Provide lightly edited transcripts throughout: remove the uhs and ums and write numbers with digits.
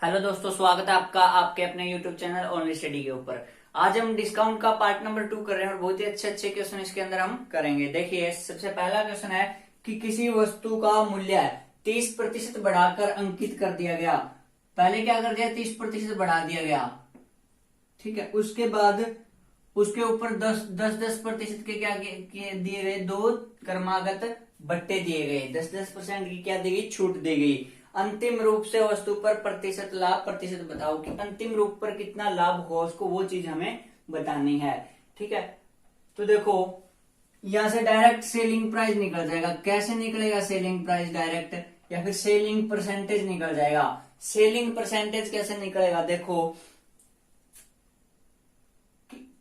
Hello दोस्तों, स्वागत है आपका आपके अपने यूट्यूब चैनल ओनली स्टडी के ऊपर। आज हम डिस्काउंट का पार्ट नंबर 2 कर रहे हैं और बहुत ही अच्छे अच्छे क्वेश्चन इसके अंदर हम करेंगे। देखिए, सबसे पहला क्वेश्चन है कि किसी वस्तु का मूल्य 30% बढ़ाकर अंकित कर दिया गया। पहले क्या कर दिया, 30% बढ़ा दिया गया, ठीक है। उसके बाद उसके ऊपर 10% के क्या दिए गए, दो क्रमागत बट्टे दिए गए, 10% की क्या दी गई, छूट दी गई। अंतिम रूप से वस्तु पर प्रतिशत लाभ प्रतिशत बताओ कि अंतिम रूप पर कितना लाभ हो, उसको वो चीज हमें बतानी है, ठीक है। तो देखो, यहां से डायरेक्ट सेलिंग प्राइस निकल जाएगा। कैसे निकलेगा सेलिंग प्राइस डायरेक्ट, या फिर सेलिंग परसेंटेज निकल जाएगा। सेलिंग परसेंटेज कैसे निकलेगा, देखो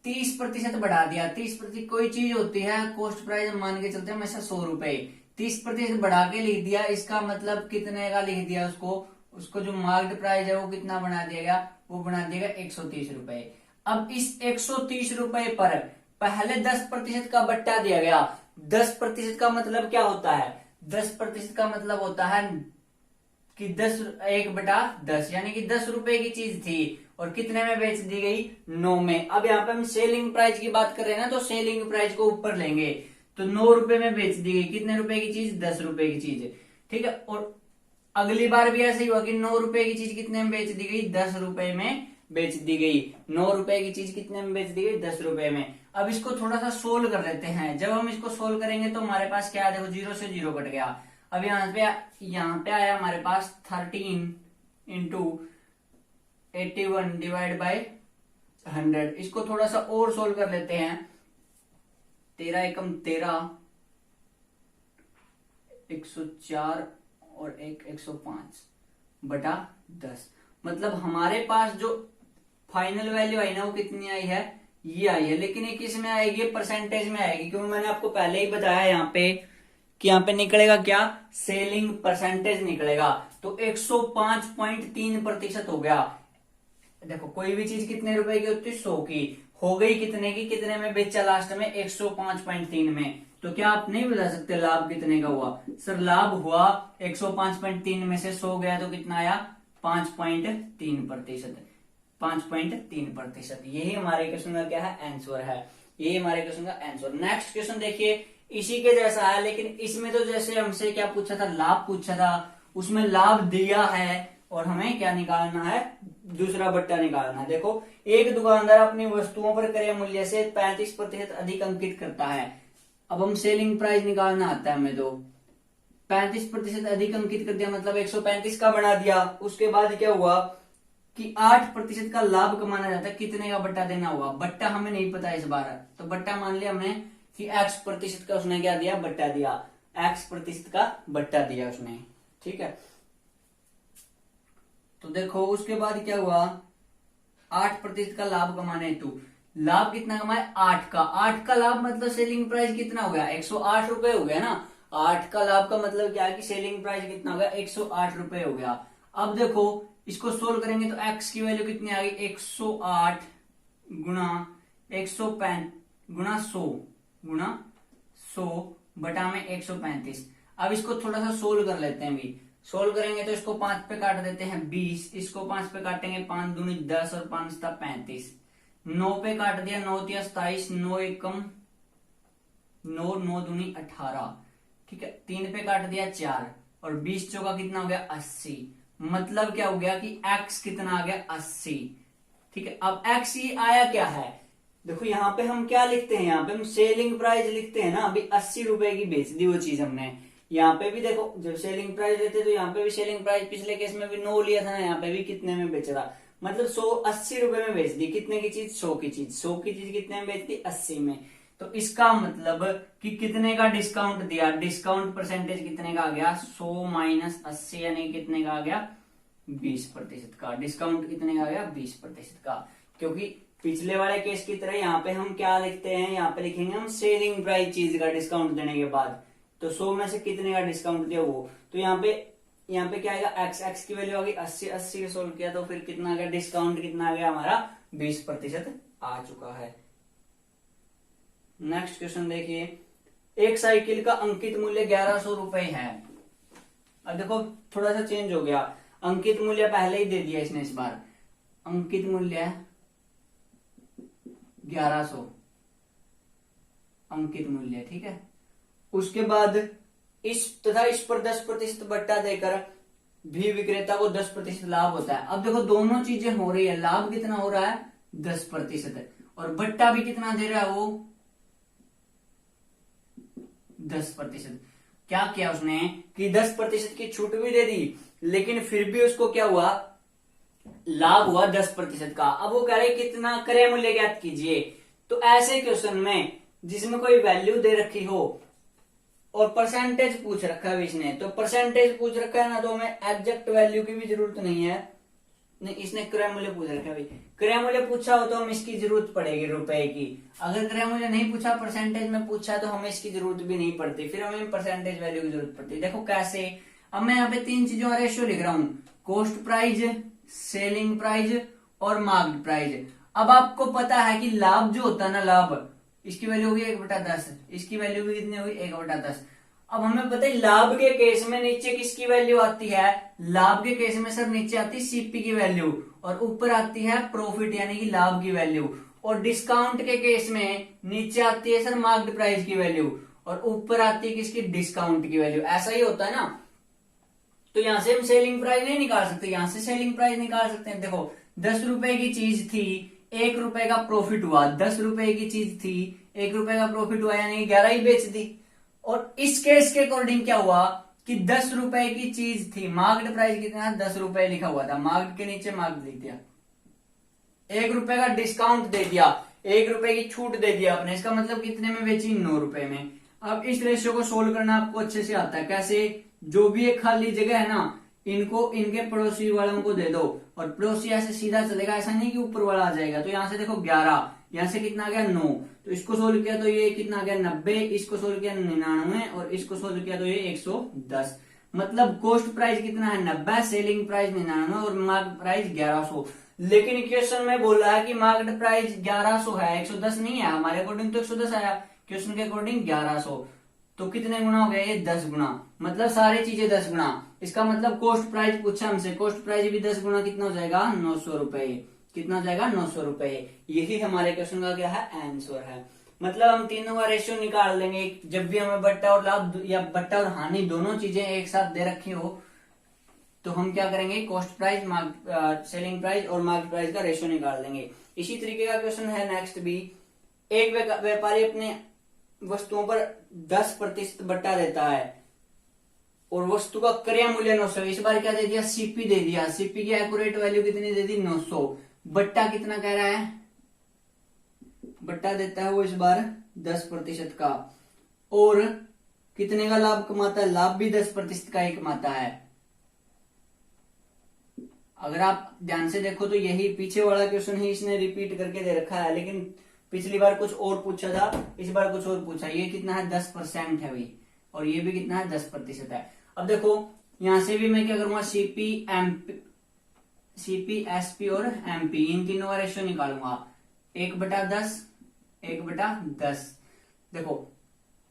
30% बढ़ा दिया। 30% कोई चीज होती है, कॉस्ट प्राइस मान के चलते हैं हमेशा 100 रुपए, 30% बढ़ा के लिख दिया, इसका मतलब कितने का लिख दिया, उसको जो मार्केट प्राइस है वो कितना बना दिया गया, वो बना दिया गया 130 रुपए। अब इस 130 रुपए पर पहले 10% का बट्टा दिया गया। 10% का मतलब क्या होता है, 10% का मतलब होता है कि 1/10, यानी कि 10 रुपए की चीज थी और कितने में बेच दी गई, 9 में। अब यहाँ पे हम सेलिंग प्राइस की बात कर रहे हैं ना, तो सेलिंग प्राइस को ऊपर लेंगे, तो 9 रुपए में बेच दी गई। कितने रुपए की चीज, 10 रुपए की चीज, ठीक है। और अगली बार भी ऐसे ही हुआ कि 9 रुपए की चीज कितने में बेच दी गई, 10 रुपए में बेच दी गई। 9 रुपए की चीज कितने में बेच दी गई, 10 रुपए में। अब इसको थोड़ा सा सोल्व कर लेते हैं। जब हम इसको सोल्व करेंगे तो हमारे पास क्या है, देखो 0 से 0 कट गया। अब यहाँ पे आया हमारे पास 13 इंटू 81 डिवाइड बाई 100। इसको थोड़ा सा और सोल्व कर लेते हैं। 13 एकम 13, 104 और 105 बटा 10। मतलब हमारे पास जो फाइनल वैल्यू आई ना, वो कितनी आई है, ये आई है। लेकिन ये किस में आएगी, परसेंटेज में आएगी, क्योंकि मैंने आपको पहले ही बताया यहाँ पे कि यहाँ पे निकलेगा क्या, सेलिंग परसेंटेज निकलेगा। तो 105.3% हो गया। देखो, कोई भी चीज कितने रुपए की होती है, 100 की, हो गई कितने की, कितने में बेचा लास्ट में, 105.3 में। तो क्या आप नहीं बता सकते लाभ कितने का हुआ, सर लाभ हुआ 105.3 में से 100 गया तो कितना आया, 5.3%। 5.3%, यही हमारे क्वेश्चन का क्या है, आंसर है। यही हमारे क्वेश्चन का आंसर। नेक्स्ट क्वेश्चन देखिए, इसी के जैसा है, लेकिन इसमें तो जैसे हमसे क्या पूछा था, लाभ पूछा था, उसमें लाभ दिया है और हमें क्या निकालना है, दूसरा बट्टा निकालना है। देखो, एक दुकानदार अपनी वस्तुओं पर क्रय मूल्य से 35% अधिक अंकित करता है। अब हम सेलिंग प्राइस निकालना आता है हमें, तो 35% अधिक अंकित कर दिया, मतलब 135 का बना दिया। उसके बाद क्या हुआ कि 8% का लाभ कमाना जाता है, कितने का बट्टा देना हुआ, बट्टा हमें नहीं पता इस बार, तो बट्टा मान लिया हमने कि x% का उसने क्या दिया, बट्टा दिया, x% का बट्टा दिया उसने, ठीक है। तो देखो उसके बाद क्या हुआ, 8% का लाभ कमाने हेतु लाभ कितना कमाए, 8 का लाभ, मतलब सेलिंग प्राइस कितना हो गया, 108 रुपए हो गया ना। 8 का लाभ का मतलब क्या है कि सेलिंग प्राइस कितना हो गया, 108 रुपए हो गया। अब देखो, इसको सोल्व करेंगे तो x की वैल्यू कितनी आ गई, 108 गुणा 105 गुणा 100 गुणा 100 बटा में 135। अब इसको थोड़ा सा सोल्व कर लेते हैं भी। सोल्व करेंगे तो इसको 5 पे काट देते हैं 20, इसको 5 पे काटेंगे 5 दूनी 10 और 5 था 35। 9 पे काट दिया, 9 दिया 27, 9 एकम 9, 9 दूनी 18, ठीक है। 3 पे काट दिया 4 और 20 चौका कितना हो गया, 80। मतलब क्या हो गया कि x कितना आ गया, 80, ठीक है। अब x ये आया क्या है, देखो यहाँ पे हम क्या लिखते हैं, यहाँ पे हम सेलिंग प्राइस लिखते हैं ना। अभी 80 रुपए की बेच दी वो चीज हमने। यहाँ पे भी देखो, जब सेलिंग प्राइस लेते तो यहाँ पे भी सेलिंग प्राइस, पिछले केस में भी 9 लिया था ना, यहाँ पे भी कितने में बेचा था, मतलब 80 रुपए में बेच दी। कितने की चीज, 100 की चीज। 100 की चीज कितने में बेच दी, 80 में। तो इसका मतलब कि कितने का डिस्काउंट दिया, डिस्काउंट परसेंटेज कितने का आ गया, 100 माइनस 80, यानी कितने का आ गया, 20% का। डिस्काउंट कितने का आ गया, 20% का। क्योंकि पिछले वाले केस की तरह यहाँ पे हम क्या लिखते हैं, यहाँ पे लिखेंगे हम सेलिंग प्राइस चीज का डिस्काउंट देने के बाद। तो 100 में से कितने का डिस्काउंट दिया वो, तो यहाँ पे क्या आएगा, x की वैल्यू आ गई 80, 80 के सोल्व किया तो फिर कितना आ गया, डिस्काउंट कितना आ गया हमारा, 20% आ चुका है। नेक्स्ट क्वेश्चन देखिए, एक साइकिल का अंकित मूल्य 1100 रुपए है। अब देखो थोड़ा सा चेंज हो गया। अंकित मूल्य पहले ही दे दिया इसने इस बार, अंकित मूल्य 1100 अंकित मूल्य, ठीक है। उसके बाद इस पर 10% बट्टा देकर भी विक्रेता को 10% लाभ होता है। अब देखो दोनों चीजें हो रही है, लाभ कितना हो रहा है 10% और बट्टा भी कितना दे रहा है वो 10%। क्या किया उसने कि 10% की छूट भी दे दी, लेकिन फिर भी उसको क्या हुआ, लाभ हुआ 10% का। अब वो कह रहे कितना, क्रय मूल्य ज्ञात कीजिए। तो ऐसे क्वेश्चन में जिसमें कोई वैल्यू दे रखी हो और परसेंटेज पूछ रखा है इसने, तो परसेंटेज पूछ रखा है ना, तो हमें एग्जैक्ट वैल्यू की भी जरूरत नहीं है। नहीं, इसने क्रय मूल्य पूछ रखा है भाई, क्रय मूल्य पूछा हो तो हम इसकी जरूरत पड़ेगी रुपए की। अगर क्रय मूल्य नहीं पूछा, परसेंटेज में पूछा, तो हमें इसकी जरूरत भी नहीं पड़ती, फिर हमें परसेंटेज वैल्यू की जरूरत पड़ती है। देखो कैसे, अब मैं यहाँ पे 3 चीजों का रेशियो लिख रहा हूं, कॉस्ट प्राइस, सेलिंग प्राइस और मार्केट प्राइस। अब आपको पता है कि लाभ जो होता है ना, लाभ, इसकी वैल्यू होगी 1/10, इसकी वैल्यू भी कितनी होगी 1/10। अब हमें पता है लाभ के केस में नीचे किसकी वैल्यू आती है, लाभ के केस में सर नीचे आती है सीपी की वैल्यू और ऊपर आती है प्रॉफिट यानी कि लाभ की वैल्यू। और डिस्काउंट के केस में नीचे आती है सर मार्केट प्राइस की वैल्यू और ऊपर आती है किसकी, डिस्काउंट की वैल्यू। ऐसा ही होता है ना। तो यहां से हम सेलिंग प्राइस नहीं निकाल सकते, यहां से सेलिंग प्राइस निकाल सकते हैं। देखो 10 रुपए की चीज थी, 1 रुपए का प्रॉफिट हुआ, 10 रुपए की चीज थी, 1 रुपए का प्रॉफिट हुआ यानी 11 ही बेच दी। और इस केस के अकॉर्डिंग क्या हुआ कि 10 रुपए की चीज थी, मार्केट प्राइस कितना, 10 रुपए लिखा हुआ था, मार्केट के नीचे मार्केट लिख दिया, 1 रुपए का डिस्काउंट दे दिया, 1 रुपए की छूट दे दिया आपने, इसका मतलब कितने में बेची, 9 रुपए में। अब इस रेशियो को सोल्व करना आपको अच्छे से आता है। कैसे, जो भी एक खाली जगह है ना, इनको इनके पड़ोसी वालों को दे दो और पड़ोसी ऐसे सीधा चलेगा, ऐसा नहीं कि ऊपर वाला आ जाएगा। तो यहां से देखो 11, यहां से कितना आ गया 9, तो इसको सोल्व किया तो ये कितना आ गया 90, इसको सोल्व किया 99 और इसको सोल्व किया तो ये 110। मतलब कॉस्ट प्राइस कितना है 90, सेलिंग प्राइस 99 और मार्केट प्राइस 1100। लेकिन क्वेश्चन में बोला है कि मार्केट प्राइस 1100 है, 110 नहीं है। हमारे अकॉर्डिंग तो 110 आया, क्वेश्चन के अकॉर्डिंग 1100। तो कितने गुना हो गया ये 10 गुना, मतलब सारी चीजें 10 गुना। इसका मतलब कॉस्ट प्राइस पूछा हमसे, कॉस्ट प्राइस भी 10 गुना कितना हो जाएगा 900 रुपए। कितना हो जाएगा 900 रुपए। यही हमारे क्वेश्चन का क्या है आंसर है। मतलब हम तीनों का रेशियो निकाल लेंगे जब भी हमें बट्टा और लाभ या बट्टा और हानि दोनों चीजें एक साथ दे रखी हो, तो हम क्या करेंगे, कॉस्ट प्राइस, सेलिंग प्राइस और मार्केट प्राइस का रेशियो निकाल देंगे। इसी तरीके का क्वेश्चन है नेक्स्ट भी। एक व्यापारी अपने वस्तुओं पर 10% बट्टा देता है और वस्तु का क्रय मूल्य 900, इस बार क्या दे दिया, सीपी दे दिया। सीपी की एक्यूरेट वैल्यू कितनी दे दी 900। बट्टा कितना कह रहा है, बट्टा देता है वो इस बार 10% का। और कितने का लाभ कमाता है, लाभ भी 10% का ही कमाता है। अगर आप ध्यान से देखो तो यही पीछे वाला क्वेश्चन ही इसने रिपीट करके दे रखा है, लेकिन पिछली बार कुछ और पूछा था, इस बार कुछ और पूछा। ये कितना है 10% है भाई, और ये भी कितना है 10% है। अब देखो यहां से भी मैं क्या करूंगा, सीपी, एमपी, सीपी, एसपी और एमपी, इन तीनों का रेशियो निकालूंगा। 1/10, 1/10। देखो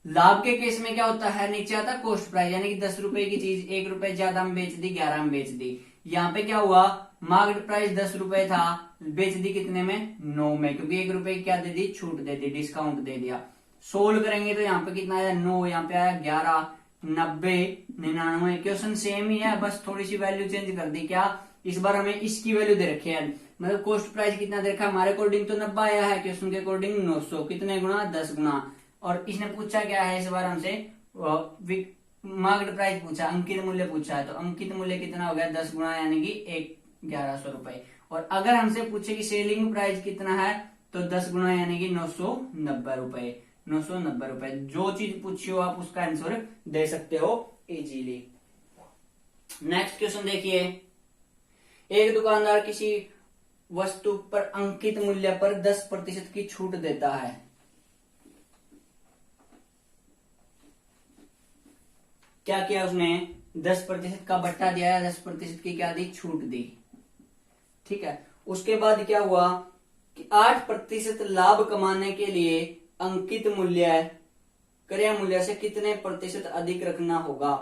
लाभ के केस में क्या होता है, नीचे आता है कॉस्ट प्राइस, यानी कि 10 रुपए की चीज 1 रुपए ज्यादा में बेच दी, 11 में बेच दी। यहाँ पे क्या हुआ, मार्केट प्राइस 10 रुपए था, बेच दी कितने में 9 में, क्योंकि 1 रुपए की क्या दे दी, छूट दे दी, डिस्काउंट दे दिया। सोल्व करेंगे तो यहाँ पे कितना आया 9, यहाँ पे आया 11, 90, 99। क्वेश्चन सेम ही है, बस थोड़ी सी वैल्यू चेंज कर दी। क्या, इस बार हमें इसकी वैल्यू दे रखी है, मतलब कॉस्ट प्राइस कितना दे रखा है, हमारे अकॉर्डिंग तो 90 आया है, क्वेश्चन के अकॉर्डिंग 900। कितने गुना, 10 गुना। और इसने पूछा क्या है इस बार हमसे, मार्केट प्राइस पूछा, अंकित मूल्य पूछा है, तो अंकित मूल्य कितना हो गया 10 गुना, यानी कि 1100 रुपए। और अगर हमसे पूछे कि सेलिंग प्राइस कितना है, तो 10 गुना यानी कि 990 रुपए, 990 रुपए। जो चीज पूछी हो आप उसका आंसर दे सकते हो इजीली। नेक्स्ट क्वेश्चन देखिए, एक दुकानदार किसी वस्तु पर अंकित मूल्य पर 10% की छूट देता है। क्या किया उसने, 10% का बट्टा दिया, 10% की क्या दी, छूट दी। ठीक है, उसके बाद क्या हुआ कि 8% लाभ कमाने के लिए अंकित मूल्य क्रय मूल्य से कितने प्रतिशत अधिक रखना होगा।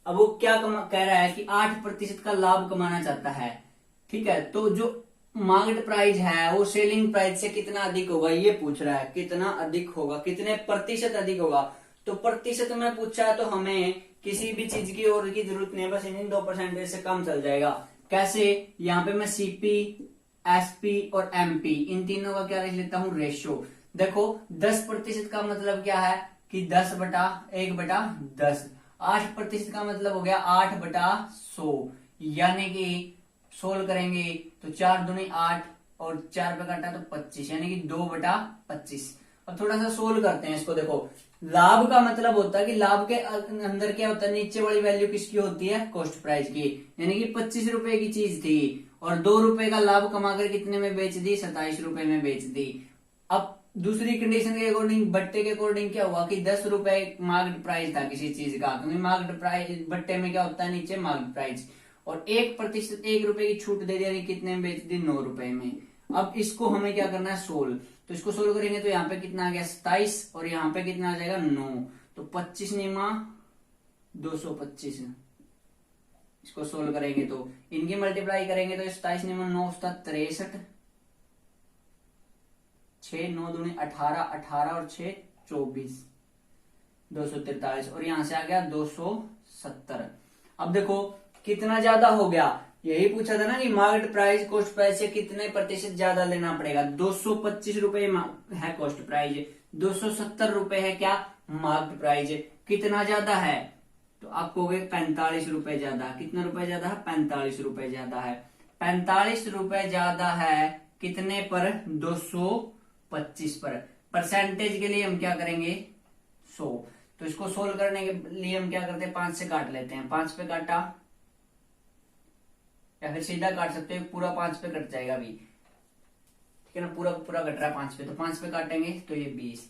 अब वो क्या कह रहा है कि 8% का लाभ कमाना चाहता है। ठीक है, तो जो मार्केट प्राइस है वो सेलिंग प्राइस से कितना अधिक होगा ये पूछ रहा है, कितना अधिक होगा, कितने प्रतिशत अधिक होगा। तो प्रतिशत में पूछा है तो हमें किसी भी चीज की और की जरूरत नहीं है, बस इन 2% से कम चल जाएगा। कैसे, यहाँ पे मैं सीपी, एसपी और एमपी इन तीनों का क्या लिख लेता हूँ, रेशियो। देखो 10% का मतलब क्या है कि 10/1/10। 8% का मतलब हो गया 8/100, यानी कि सोल्व करेंगे तो 4 दूनी 8 और 4 पे काटा तो 25, यानी कि 2/25। अब थोड़ा सा सोल्व करते हैं इसको। देखो लाभ का मतलब होता है कि लाभ के अंदर क्या होता है, नीचे वाली वैल्यू किसकी होती है, कॉस्ट प्राइस की, यानी कि 25 रुपए की चीज थी और 2 रुपए का लाभ कमाकर कितने में बेच दी, 27 रुपए में बेच दी। अब दूसरी कंडीशन के अकॉर्डिंग, बट्टे के अकॉर्डिंग क्या हुआ कि 10 रुपए मार्केट प्राइस था किसी चीज का, क्योंकि मार्केट प्राइस बट्टे में क्या होता है, नीचे मार्केट प्राइस, और 1% 1 रुपए की छूट दे दी, कितने में बेच दी, 9 रुपए में। अब इसको हमें क्या करना है, सोल्व। तो इसको सोल्व करेंगे तो यहाँ पे कितना आ गया 27 और यहाँ पे कितना आ जाएगा 9, तो 25 निमा 225। इसको सोल्व करेंगे तो इनकी मल्टीप्लाई करेंगे तो 27 निमा 9 63, 6 9 दूनी 18, 18 और 6 24, 243 और यहां से आ गया 270। अब देखो कितना ज्यादा हो गया, यही पूछा था ना कि मार्केट प्राइस कॉस्ट प्राइस से कितने प्रतिशत ज्यादा लेना पड़ेगा। 225 रुपए है कॉस्ट प्राइस, 270 रुपए है क्या मार्केट प्राइस, कितना ज्यादा है, तो आप कहोगे 45 रुपए ज्यादा। कितना रुपए ज्यादा है, 45 रुपए ज्यादा है। 45 रुपए ज्यादा है कितने पर, 225 पर। परसेंटेज के लिए हम क्या करेंगे 100, तो इसको सोल्व करने के लिए हम क्या करते हैं, 5 से काट लेते हैं। 5 पे काटा, या फिर सीधा काट सकते हैं, पूरा 5 पे कट जाएगा अभी, ठीक है ना, पूरा पूरा कट रहा है 5 पे, तो 5 पे काटेंगे तो ये 20,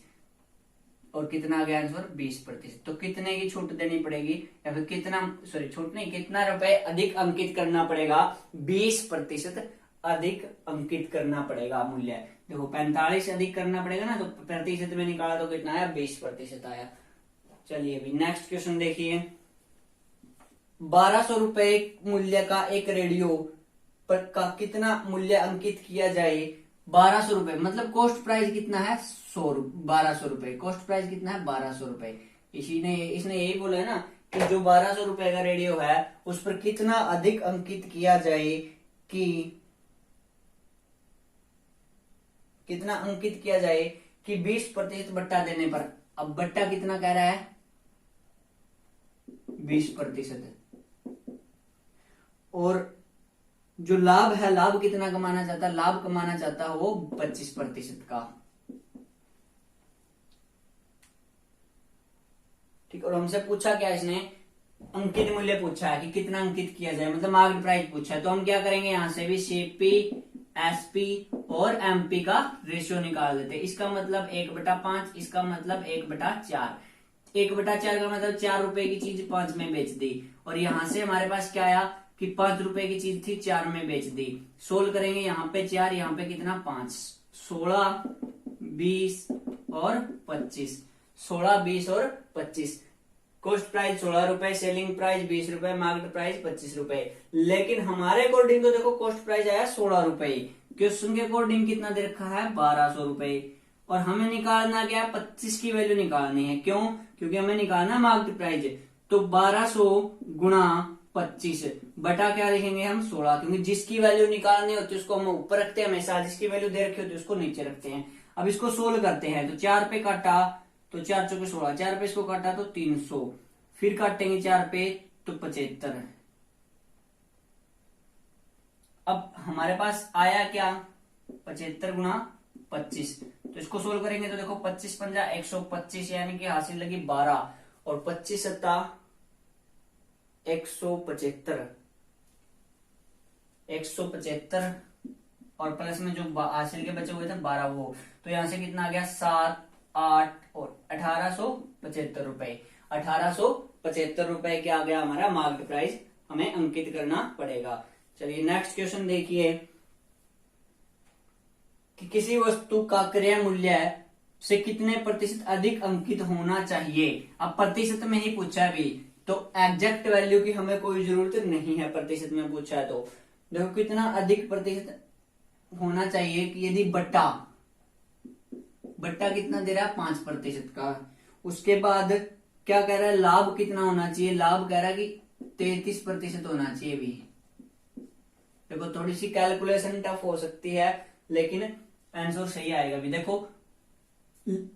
और कितना आ गया आंसर 20%। तो कितने की छूट देनी पड़ेगी, या फिर कितना, सॉरी छूट नहीं, कितना रुपए अधिक अंकित करना पड़ेगा, 20% अधिक अंकित करना पड़ेगा मूल्य। देखो 45 अधिक करना पड़ेगा ना, तो प्रतिशत में निकाला तो कितना आया, 20% आया। चलिए अभी नेक्स्ट क्वेश्चन देखिए। 1200 रुपए मूल्य का एक रेडियो पर का कितना मूल्य अंकित किया जाए। 1200 रुपए मतलब कॉस्ट प्राइस कितना है, 1200 रुपए, कॉस्ट प्राइस कितना है 1200 रुपए। इसने यही बोला है ना कि जो 1200 रुपए का रेडियो है उस पर कितना अधिक अंकित किया जाए, कि कितना अंकित किया जाए कि 20% बट्टा देने पर। अब बट्टा कितना कह रहा है, 20%, और जो लाभ है, लाभ कितना कमाना चाहता है, लाभ कमाना चाहता है वो 25% का। ठीक, और हमसे पूछा क्या इसने, अंकित मूल्य पूछा है कि कितना अंकित किया जाए, मतलब मार्केट प्राइस पूछा है। तो हम क्या करेंगे, यहां से भी सीपी, एसपी और एमपी का रेशियो निकाल देते हैं। इसका मतलब 1/5, इसका मतलब 1/4। 1/4 का मतलब 4 रुपए की चीज 5 में बेच दी, और यहां से हमारे पास क्या आया कि 5 रुपए की चीज थी 4 में बेच दी। सोल्व करेंगे, यहाँ पे 4, यहाँ पे कितना 5, 16, 20 और 25, 16, 20 और 25। कॉस्ट प्राइस 16 रुपए, सेलिंग प्राइस 20 रुपए, मार्केट प्राइस 25 रुपए। लेकिन हमारे अकॉर्डिंग तो देखो कॉस्ट प्राइस आया 16 रुपए, क्वेश्चन के अकॉर्डिंग कितना दे रखा है 1200 रुपए, और हमें निकालना क्या, 25 की वैल्यू निकालनी है। क्यों, क्योंकि हमें निकालना मार्केट प्राइस। तो 1200 गुणा 25 बटा क्या लिखेंगे हम 16, क्योंकि जिसकी वैल्यू निकालनी होती है उसको हम ऊपर रखते हैं हमेशा, जिसकी वैल्यू दे रखी होती है उसको नीचे रखते हैं। अब इसको सोल्व करते हैं, तो 4 पे काटा तो 4 चौके 16, 4 पे इसको काटा तो 300, फिर काटेंगे 4 पे तो 75। अब हमारे पास आया क्या 75 गुणा 25, तो इसको सोल्व करेंगे तो देखो 25 पंजा 125, यानी कि हासिल लगी 12, और 25 सत्ता 175, 175 और प्लस में जो हासिल के बचे हुए थे 12 वो, तो यहां से कितना आ गया 7, 8 और 1875 रुपए। 1875 रुपए क्या आ गया हमारा मार्केट प्राइस, हमें अंकित करना पड़ेगा। चलिए नेक्स्ट क्वेश्चन देखिए कि किसी वस्तु का क्रय मूल्य से कितने प्रतिशत अधिक अंकित होना चाहिए। अब प्रतिशत में ही पूछा है भी तो एग्जैक्ट वैल्यू की हमें कोई जरूरत नहीं है, प्रतिशत में पूछा है तो। देखो कितना अधिक प्रतिशत होना चाहिए कि यदि बट्टा कितना दे रहा है 5% का। उसके बाद क्या कह रहा है, लाभ कितना होना चाहिए, लाभ कह रहा है कि 33% होना चाहिए भी। देखो थोड़ी सी कैलकुलेशन टफ हो सकती है लेकिन आंसर सही आएगा भी। देखो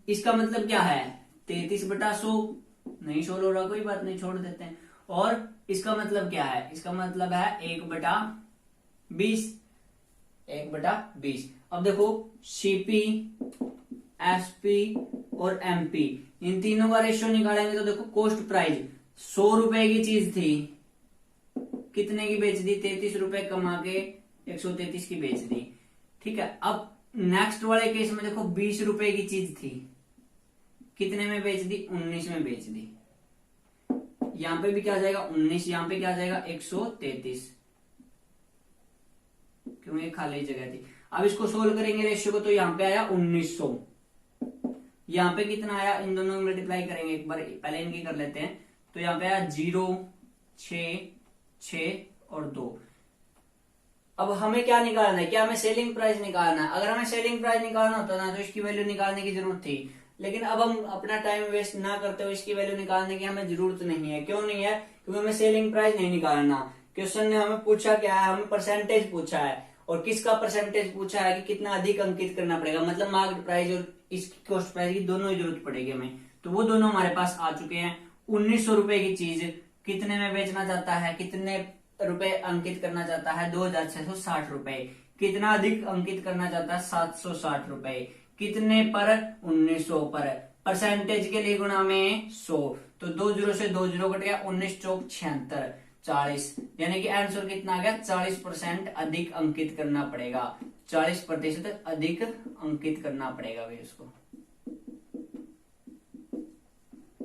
इसका मतलब क्या है, 33/100 नहीं सोल्व हो रहा, कोई बात नहीं, छोड़ देते हैं। और इसका मतलब क्या है, इसका मतलब है 1/20, 1/20। अब देखो सीपी, एसपी और एमपी, इन तीनों का रेशियो निकालेंगे तो देखो कॉस्ट प्राइस 100 रुपए की चीज थी, कितने की बेच दी, 33 रुपए कमा के 133 की बेच दी। ठीक है, अब नेक्स्ट वाले केस में देखो 20 रुपए की चीज थी, कितने में बेच दी, 19 में बेच दी। यहां पे भी क्या आ जाएगा 19, यहां पे क्या आ जाएगा 133, क्यों ये खाली जगह थी। अब इसको सोल्व करेंगे रेशियो को, तो यहां पे आया 1900, यहां पे कितना आया, इन दोनों में मल्टीप्लाई करेंगे एक बार, पहले इनकी कर लेते हैं। तो यहां पे आया 0, 6, 6 और 2। अब हमें क्या निकालना है, क्या हमें सेलिंग प्राइस निकालना है। अगर हमें सेलिंग प्राइस निकालना होता ना तो इसकी वैल्यू निकालने की जरूरत थी, लेकिन अब हम अपना टाइम वेस्ट ना करते हुए इसकी वैल्यू निकालने की हमें जरूरत नहीं है। क्यों नहीं है, क्योंकि हमें सेलिंग प्राइस नहीं निकालना। क्वेश्चन ने हमें पूछा क्या है, हमें परसेंटेज पूछा है, और किसका परसेंटेज पूछा है कि कितना अधिक अंकित करना पड़ेगा, मतलब मार्केट प्राइस और इसकी कॉस्ट प्राइस की दोनों ही जरूरत पड़ेगी हमें। तो वो दोनों हमारे पास आ चुके हैं। 1900 रुपए की चीज कितने में बेचना चाहता है, कितने रुपए अंकित करना चाहता है, 2660 रुपए। कितना अधिक अंकित करना चाहता है, 760 रुपए। कितने पर, 1900 पर। परसेंटेज के लिए गुणा में 100, तो 2 0 से 2 0 कट गया, 19 चौक 76, 40, यानी कि आंसर कितना आ गया, 40% अधिक अंकित करना पड़ेगा, 40% अधिक अंकित करना पड़ेगा भाई उसको।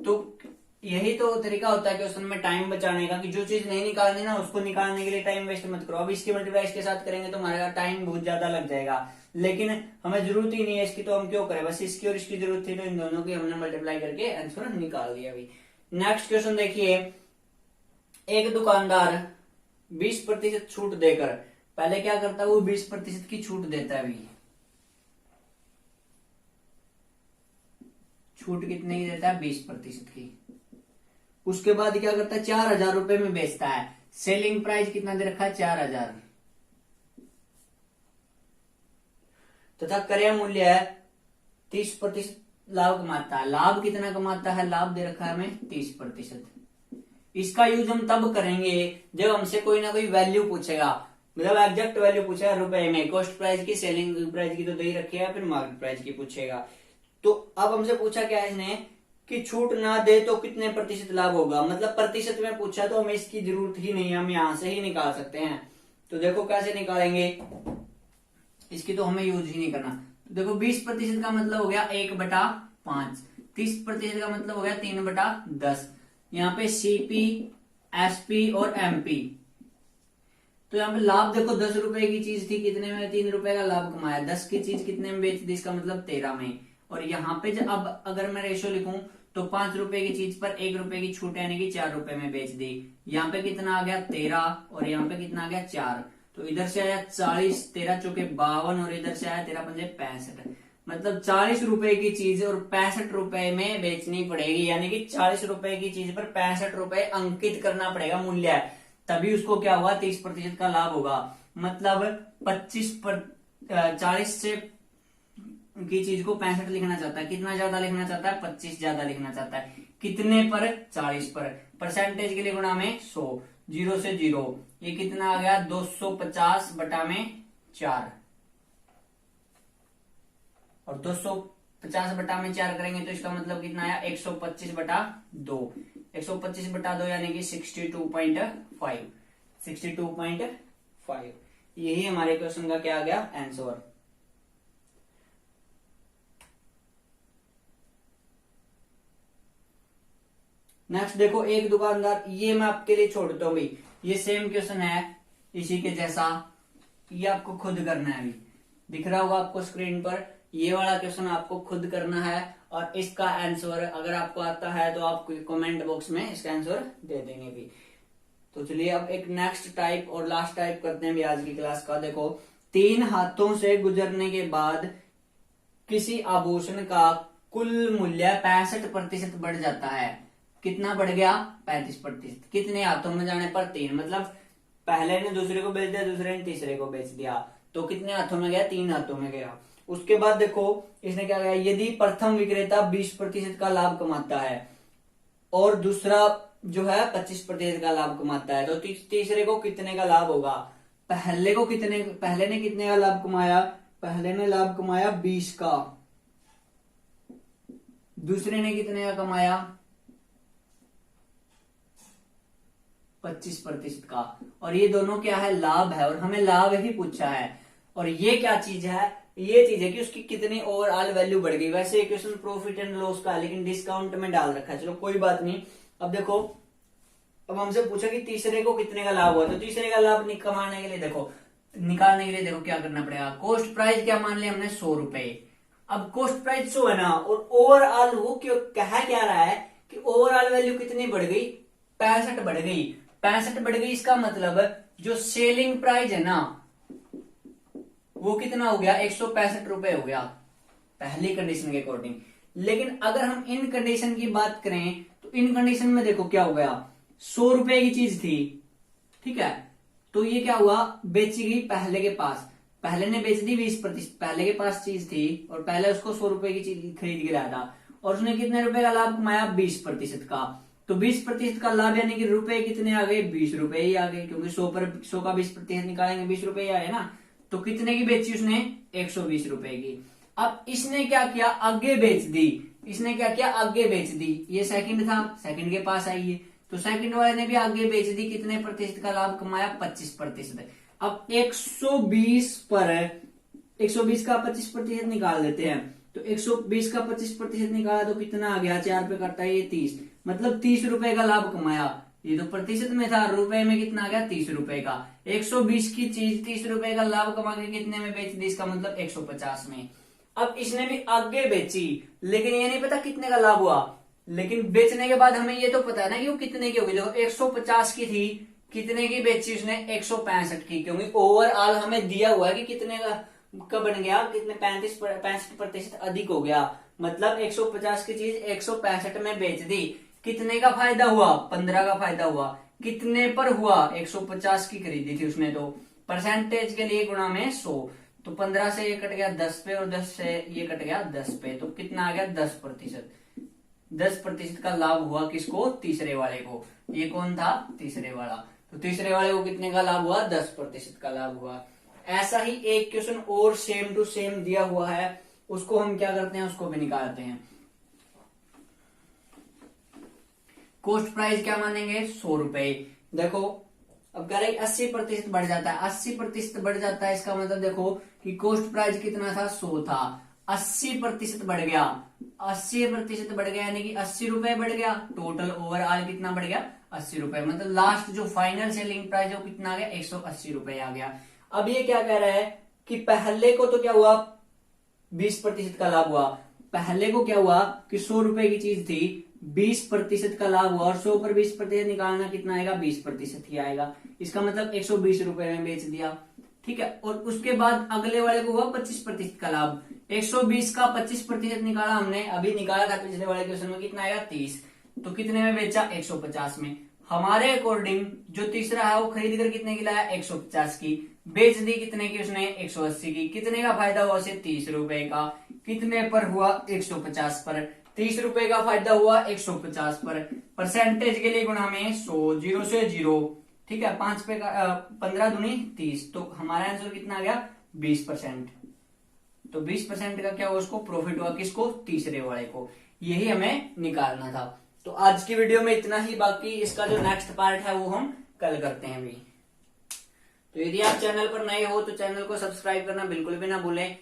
तो यही तो तरीका होता है क्वेश्चन में टाइम बचाने का, कि जो चीज नहीं निकालनी ना उसको निकालने के लिए टाइम वेस्ट मत करो। अब इसकी मल्टीप्लाई इसके साथ करेंगे तो हमारा टाइम बहुत ज्यादा लग जाएगा, लेकिन हमें जरूरत ही नहीं है इसकी, तो हम क्यों करें, बस इसकी और इसकी जरूरत थी तो इन दोनों की हमने मल्टीप्लाई करके आंसर निकाल दिया अभी। नेक्स्ट क्वेश्चन देखिए, एक दुकानदार 20% छूट देकर, पहले क्या करता है वो 20% की छूट देता है अभी, छूट कितने की देता है, 20% की। उसके बाद क्या करता है, 4000 रुपए में बेचता है। सेलिंग प्राइस कितना दे रखा है, 4000, तथा क्रय मूल्य है 30% लाभ कमाता है। लाभ कितना कमाता है, लाभ दे रखा है हमें 30%। इसका यूज हम तब करेंगे जब हमसे कोई ना कोई वैल्यू पूछेगा, मतलब एग्जैक्ट वैल्यू पूछेगा रुपए में, कॉस्ट प्राइस की, सेलिंग प्राइस की तो दे ही रखी है, फिर मार्केट प्राइस की पूछेगा। तो अब हमसे पूछा क्या है इसने, कि छूट ना दे तो कितने प्रतिशत लाभ होगा, मतलब प्रतिशत में पूछा तो हमें इसकी जरूरत ही नहीं है, हम यहां से ही निकाल सकते हैं। तो देखो कैसे निकालेंगे, इसकी तो हमें यूज ही नहीं करना। तो देखो 20% का मतलब हो गया 1/5, 30% का मतलब हो गया 3/10। यहाँ पे सीपी, एसपी और एमपी, तो यहाँ पे लाभ देखो 10 रुपए की चीज थी, कितने में, 3 रुपए का लाभ कमाया। 10 की चीज कितने में बेच दी, इसका मतलब 13 में। और यहाँ पे जब अब अगर मैं रेशियो लिखूं तो 5 रुपए की चीज पर 1 रुपए की छूट यानी कि 4 रुपए में बेच दी। यहाँ पे कितना आ गया 13, और यहाँ पे कितना आ गया 4, तो इधर से आया 40, 13 चौके 52, और इधर से आया 13 पंजे 65। मतलब 40 रुपए की चीज और 65 रुपए में बेचनी पड़ेगी, यानी कि 40 रुपए की चीज पर 65 रुपए अंकित करना पड़ेगा मूल्य, तभी उसको क्या होगा, 30% का लाभ होगा। मतलब 40 से की चीज को 65 लिखना चाहता है, कितना ज्यादा लिखना चाहता है, 25 ज्यादा लिखना चाहता है। कितने पर, 40 पर। परसेंटेज के लिए गुणा में 100, 0 से 0, ये कितना आ गया 250/4, और 250/4 करेंगे तो इसका मतलब कितना आया 125/2, 125/2 यानी कि 62.5, 62.5। यही हमारे क्वेश्चन का क्या आ गया आंसर। नेक्स्ट देखो, एक दुकानदार, ये मैं आपके लिए छोड़ता हूं भाई, ये सेम क्वेश्चन है इसी के जैसा, ये आपको खुद करना है अभी। दिख रहा होगा आपको स्क्रीन पर ये वाला क्वेश्चन आपको खुद करना है, और इसका आंसर अगर आपको आता है तो आप कमेंट बॉक्स में इसका आंसर दे देंगे भी। तो चलिए अब एक नेक्स्ट टाइप और लास्ट टाइप करते हैं भी आज की क्लास का। देखो, 3 हाथों से गुजरने के बाद किसी आभूषण का कुल मूल्य 65% बढ़ जाता है। कितना बढ़ गया? 35%। कितने हाथों में जाने पर? 3। मतलब पहले ने दूसरे को बेच दिया, दूसरे ने तीसरे को बेच दिया, तो कितने हाथों में गया? 3 हाथों में गया। उसके बाद देखो इसने क्या कहा, यदि प्रथम विक्रेता 20% का लाभ कमाता है और दूसरा जो है 25% का लाभ कमाता है, तो तीसरे को कितने का लाभ होगा? पहले ने कितने का लाभ कमाया? पहले ने लाभ कमाया 20 का, दूसरे ने कितने का कमाया? 25% का। और ये दोनों क्या है? लाभ है, और हमें लाभ ही पूछा है। और ये क्या चीज है? ये चीज है कि उसकी कितनी ओवरऑल वैल्यू बढ़ गई। वैसे क्वेश्चन प्रॉफिट एंड लॉस का है, लेकिन डिस्काउंट में डाल रखा है। चलो कोई बात नहीं। अब देखो, अब हमसे पूछा कि तीसरे को कितने का लाभ हुआ, तो तीसरे का लाभ कमाने के लिए देखो, निकालने के लिए देखो क्या करना पड़ेगा। कॉस्ट प्राइस क्या मान लिया हमने? 100 रुपए। अब कॉस्ट प्राइस 100 है ना, और ओवरऑल वो क्यों कहा क्या रहा है कि ओवरऑल वैल्यू कितनी बढ़ गई? 65 बढ़ गई। 65 बढ़ गई, इसका मतलब जो सेलिंग प्राइस है ना वो कितना हो गया? 165 रुपए हो गया पहली कंडीशन के अकॉर्डिंग। लेकिन अगर हम इन कंडीशन की बात करें तो इन कंडीशन में देखो क्या हो गया, 100 रुपए की चीज थी, ठीक है, तो ये क्या हुआ? बेची गई पहले के पास, पहले ने बेच दी 20%, पहले के पास चीज थी और पहले उसको 100 रुपए की चीज खरीद के लाया था, और उसने कितने रुपए का लाभ कमाया? 20% का। तो 20% का लाभ यानी कि रुपए कितने आ गए? 20 रुपए ही आ गए, क्योंकि 100 का 20% निकालेंगे 20 रुपए ही आए ना। तो कितने की बेची उसने? 120 रुपए की। अब इसने क्या किया? आगे बेच दी। इसने क्या किया? आगे बेच दी। ये सेकंड था, सेकंड के पास आई है, तो सेकंड वाले ने भी आगे बेच दी। कितने प्रतिशत का लाभ कमाया? 25%। अब 120 पर 120 का 25% निकाल देते हैं, तो 120 का 25% निकाला तो कितना आ गया? 4 पे कटता है ये 30, मतलब 30 रुपए का लाभ कमाया। ये तो प्रतिशत में था, रुपए में कितना आ गया? 30 रुपए का। 120 की चीज 30 रुपए का लाभ कमा के कितने में बेच दी? इसका मतलब 150 में। अब इसने भी आगे बेची, लेकिन ये नहीं पता कितने का लाभ हुआ। लेकिन बेचने के बाद हमें ये तो पता है ना कि वो कितने की होगी। देखो 150 की थी, कितने की बेची उसने? 165 की, क्योंकि ओवरऑल हमें दिया हुआ है कि कितने का बन गया, कितने 65% अधिक हो गया। मतलब 150 की चीज 165 में बेच दी। कितने का फायदा हुआ? 15 का फायदा हुआ। कितने पर हुआ? 150 की खरीदी थी उसने, तो परसेंटेज के लिए गुणा में 100, तो 15 से ये कट गया 10 पे, और 10 से ये कट गया 10 पे, तो कितना आ गया? 10%। 10% का लाभ हुआ किसको? तीसरे वाले को। ये कौन था? तीसरे वाला। तो तीसरे वाले को कितने का लाभ हुआ? 10% का लाभ हुआ। ऐसा ही एक क्वेश्चन और सेम टू सेम दिया हुआ है, उसको हम क्या करते हैं? उसको भी निकालते हैं। कॉस्ट प्राइस क्या मानेंगे? 100 रुपए। देखो अब कह रहे 80% बढ़ जाता है, 80% बढ़ जाता है, इसका मतलब देखो कि कॉस्ट प्राइस कितना था? 100 था, 80% बढ़ गया। 80% बढ़ गया यानी कि 80 रुपए बढ़ गया। टोटल ओवरऑल कितना बढ़ गया? 80 रुपए। मतलब लास्ट जो फाइनल सेलिंग प्राइस है वो कितना आ गया? 180 रुपए आ गया। अब ये क्या कह रहा है कि पहले को तो क्या हुआ? 20% का लाभ हुआ। पहले को क्या हुआ कि 100 रुपए की चीज थी, 20% का लाभ हुआ, और 100 पर 20% निकालना कितना आएगा? 20% ही आएगा। इसका मतलब 120 रुपए में बेच दिया, ठीक है। और उसके बाद अगले वाले को हुआ 25% का लाभ। 120 का 25% निकाला हमने, अभी निकाला था पिछले वाले क्वेश्चन में, कितना आएगा? 30। तो कितने में बेचा? 150 में। हमारे अकॉर्डिंग जो तीसरा है वो खरीद कर कितने की लाया? 150 की। बेच दी कितने की उसने? 180 की। कितने का फायदा हुआ उसे? 30 रुपए का। कितने पर हुआ? 150 पर। 30 रुपए का फायदा हुआ 150 पर। परसेंटेज के लिए गुणा में 100, 0 से 0, ठीक है। 5 पे 15 दूनी 30, तो हमारा आंसर कितना आ गया? 20%। तो 20% का क्या हुआ? उसको प्रॉफिट हुआ। किसको? तीसरे वाले को। यही हमें निकालना था। तो आज की वीडियो में इतना ही, बाकी इसका जो नेक्स्ट पार्ट है वो हम कल करते हैं भी। तो यदि आप चैनल पर नए हो तो चैनल को सब्सक्राइब करना बिल्कुल भी ना भूलें।